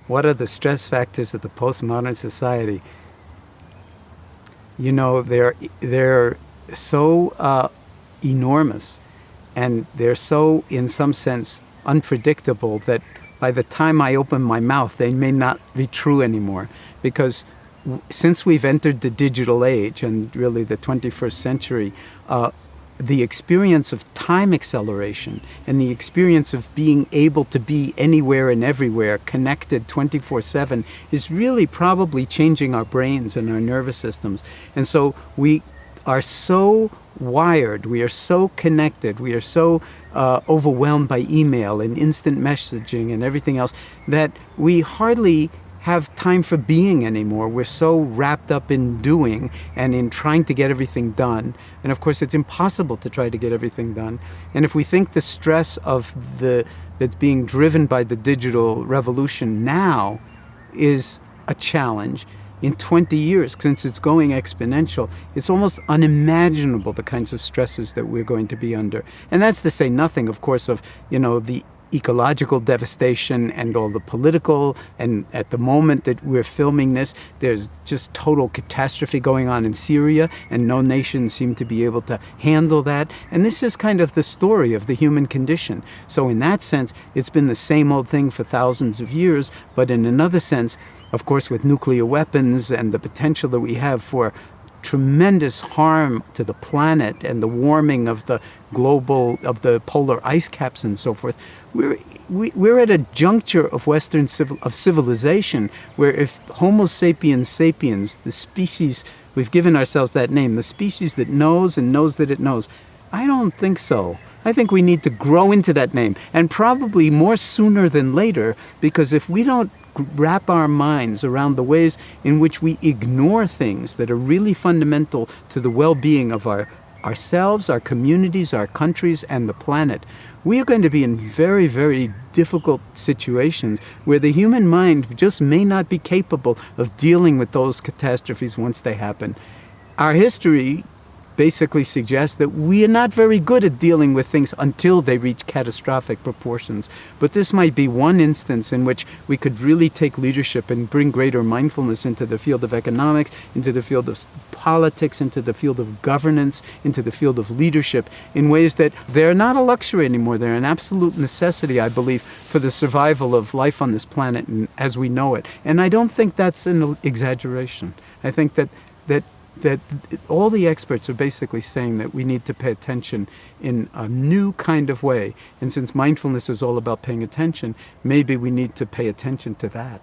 what are the stress factors of the postmodern society? You know, they're so enormous, and they're so, in some sense, unpredictable that by the time I open my mouth, they may not be true anymore. Because since we've entered the digital age, and really the 21st century, the experience of time acceleration and the experience of being able to be anywhere and everywhere, connected 24/7, is really probably changing our brains and our nervous systems. And so we are so wired, we are so connected, we are so overwhelmed by email and instant messaging and everything else that we hardly have time for being anymore. We're so wrapped up in doing and in trying to get everything done. And of course, it's impossible to try to get everything done. And if we think the stress that's being driven by the digital revolution now is a challenge, in 20 years, since it's going exponential, it's almost unimaginable the kinds of stresses that we're going to be under. And that's to say nothing, of course, of, you know, the ecological devastation and all the political, and at the moment that we're filming this, there's just total catastrophe going on in Syria, and no nation seems to be able to handle that. And this is kind of the story of the human condition. So in that sense, it's been the same old thing for thousands of years, but in another sense, of course, with nuclear weapons and the potential that we have for tremendous harm to the planet and the warming of the the polar ice caps and so forth, we're at a juncture of Western civilization where if Homo sapiens sapiens, the species, we've given ourselves that name, the species that knows and knows that it knows, I don't think so. I think we need to grow into that name, and probably more sooner than later, because if we don't wrap our minds around the ways in which we ignore things that are really fundamental to the well-being of ourselves, our communities, our countries, and the planet, we are going to be in very, very difficult situations where the human mind just may not be capable of dealing with those catastrophes once they happen. Our history basically suggests that we are not very good at dealing with things until they reach catastrophic proportions. But this might be one instance in which we could really take leadership and bring greater mindfulness into the field of economics, into the field of politics, into the field of governance, into the field of leadership, in ways that they're not a luxury anymore. They're an absolute necessity, I believe, for the survival of life on this planet and as we know it. And I don't think that's an exaggeration. I think that all the experts are basically saying that we need to pay attention in a new kind of way. And since mindfulness is all about paying attention, maybe we need to pay attention to that.